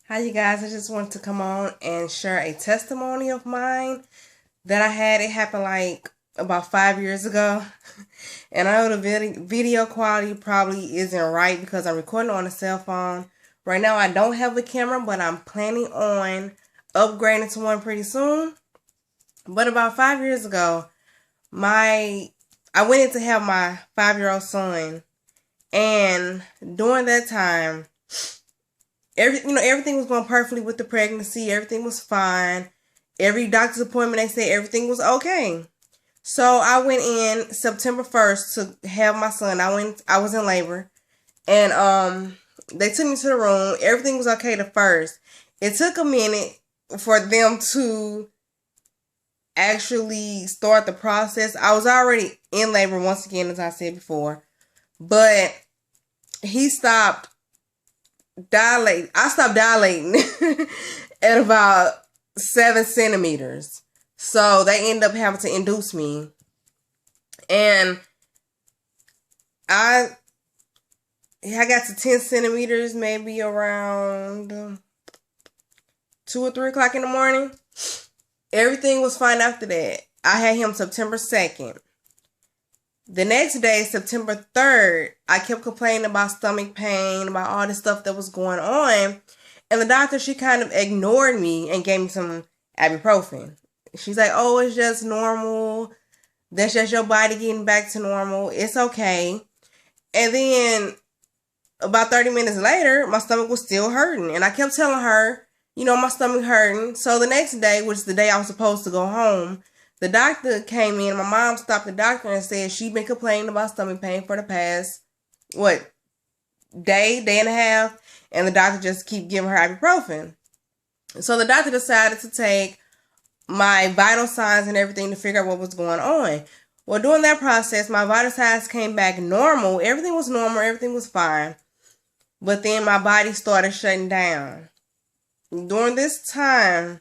Hi, you guys. I just wanted to come on and share a testimony of mine that I had. It happened like about 5 years ago. And I know the video quality probably isn't right because I'm recording on a cell phone. Right now, I don't have a camera, but I'm planning on upgrading to one pretty soon. But about 5 years ago, I went in to have my 5-year-old son. And during that time, everything was going perfectly with the pregnancy. Everything was fine. Every doctor's appointment, they said everything was okay. So I went in September 1st to have my son. I was in labor, and they took me to the room. Everything was okay the first. It took a minute for them to actually start the process. I was already in labor once again, as I said before, but he stopped dilating. I stopped dilating at about 7 centimeters. So they ended up having to induce me. And I got to 10 centimeters maybe around 2 or 3 o'clock in the morning. Everything was fine after that. I had him September 2nd. The next day, September 3rd, I kept complaining about stomach pain, about all this stuff that was going on. And the doctor, she kind of ignored me and gave me some ibuprofen. She's like, oh, it's just normal. That's just your body getting back to normal. It's okay. And then about 30 minutes later, my stomach was still hurting. And I kept telling her, my stomach hurting. So the next day, which is the day I was supposed to go home, the doctor came in. My mom stopped the doctor and said she'd been complaining about stomach pain for the past, day and a half. And the doctor just keep giving her ibuprofen. So the doctor decided to take my vital signs and everything to figure out what was going on. Well, during that process, my vital signs came back normal. Everything was normal. Everything was fine. But then my body started shutting down. During this time,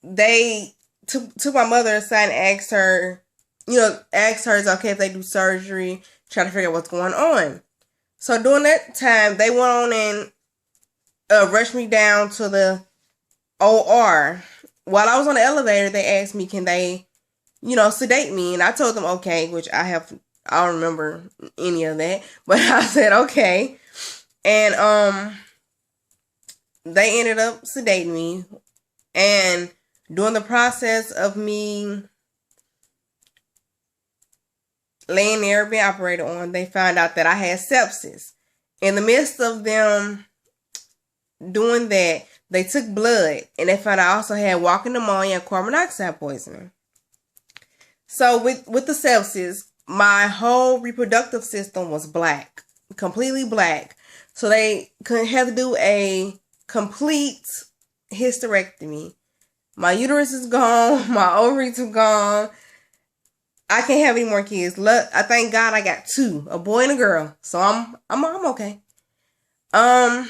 they took my mother aside and asked her it's okay if they do surgery, try to figure out what's going on. So during that time, they went on and rushed me down to the OR. While I was on the elevator, they asked me, can they, sedate me? And I told them okay, which I don't remember any of that, but I said okay. And they ended up sedating me. And during the process of me laying there being operated on, they found out that I had sepsis. In the midst of them doing that, they took blood and they found I also had walking pneumonia and carbon monoxide poisoning. So with the sepsis, my whole reproductive system was black, completely black. So they had to do a complete hysterectomy. My uterus is gone. My ovaries are gone. I can't have any more kids. Look, I thank God I got 2, a boy and a girl. So I'm okay. And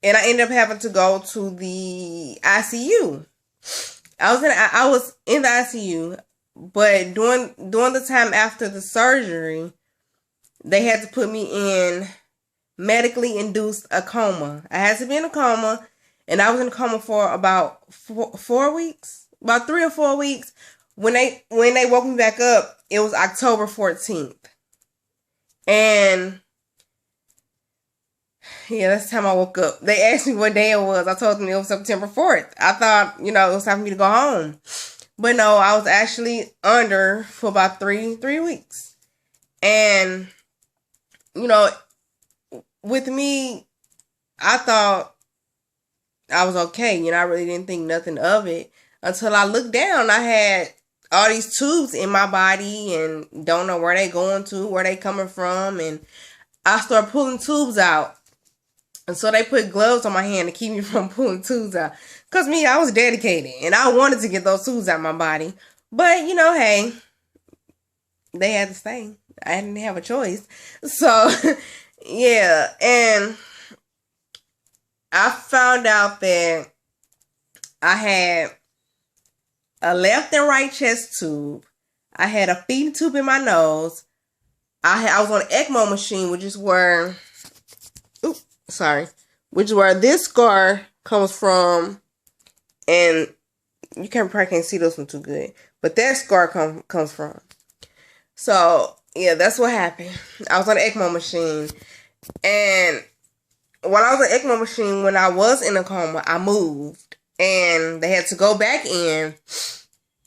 I ended up having to go to the ICU. I was in the ICU, but during the time after the surgery, they had to put me in medically induced a coma. I had to be in a coma, and I was in a coma for about 4 weeks, about 3 or 4 weeks. When they woke me back up, it was October 14th. And yeah, that's the time I woke up. They asked me what day it was. I told them it was September 4th. I thought, it was time for me to go home. But no, I was actually under for about three weeks. And, with me, I thought I was okay. I really didn't think nothing of it until I looked down. I had all these tubes in my body and don't know where they going to, where they coming from. And I started pulling tubes out. And so they put gloves on my hand to keep me from pulling tubes out. Because I was dedicated. And I wanted to get those tubes out of my body. But, hey, they had to stay. I didn't have a choice. So, yeah. And I found out that I had a left and right chest tube. I had a feeding tube in my nose. I was on an ECMO machine, which is where sorry, which is where this scar comes from, and you probably can't see this one too good, but that scar comes from. So yeah, that's what happened. I was on the ECMO machine, and while I was on the ECMO machine, when I was in a coma, I moved, and they had to go back in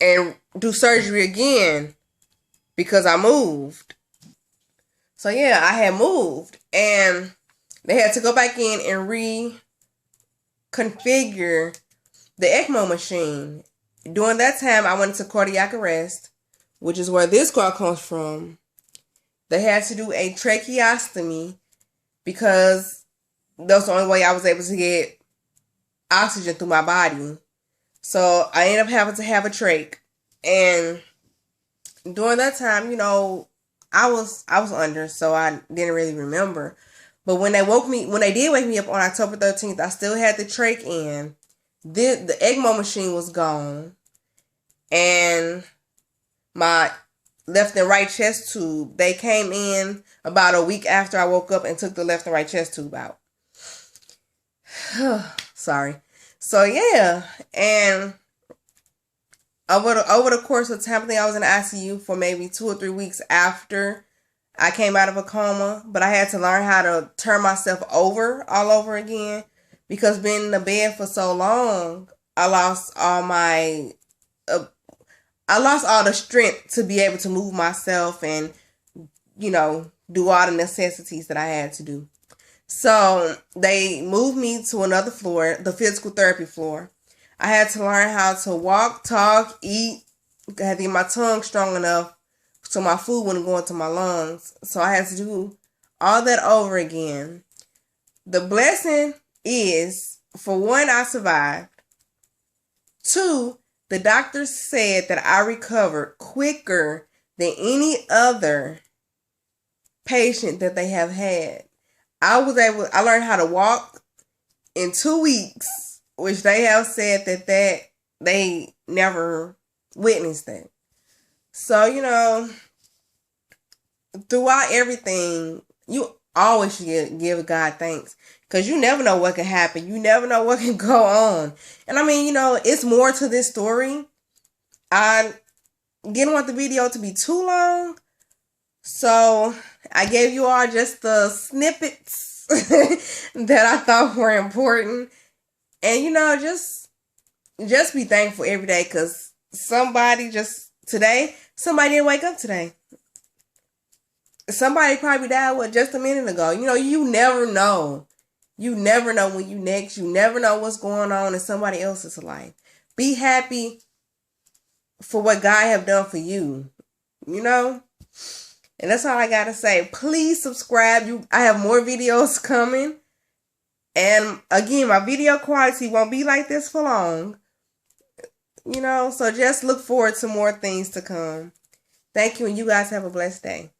and do surgery again because I moved. So yeah, I had moved, and they had to go back in and reconfigure the ECMO machine. During that time, I went into cardiac arrest, which is where this scar comes from. They had to do a tracheostomy because that's the only way I was able to get oxygen through my body. So I ended up having to have a trach. And during that time, you know, I was under, so I didn't really remember. But when they did wake me up on October 13th, I still had the trach in. The ECMO machine was gone. And my left and right chest tube, they came in about a week after I woke up and took the left and right chest tube out. Sorry. So yeah, and over the course of time, I think I was in the ICU for maybe 2 or 3 weeks after I came out of a coma. But I had to learn how to turn myself over all over again, because being in the bed for so long, I lost all the strength to be able to move myself and, you know, do all the necessities that I had to do. So they moved me to another floor, the physical therapy floor. I had to learn how to walk, talk, eat. I had to get my tongue strong enough so my food wouldn't go into my lungs. So I had to do all that over again. The blessing is, for one, I survived. 2, the doctors said that I recovered quicker than any other patient that they have had. I learned how to walk in 2 weeks, which they have said that they never witnessed that. So, you know, throughout everything, you always should give God thanks, because you never know what can happen. You never know what can go on. And I mean, you know, it's more to this story. I didn't want the video to be too long, so I gave you all just the snippets that I thought were important. And, you know, just be thankful every day, because somebody didn't wake up today. Somebody probably died, just a minute ago. You know, you never know. You never know when you next. You never know what's going on in somebody else's life. Be happy for what God have done for you. You know? And that's all I gotta say. Please subscribe. I have more videos coming. And again, my video quality won't be like this for long. You know, so just look forward to more things to come. Thank you, and you guys have a blessed day.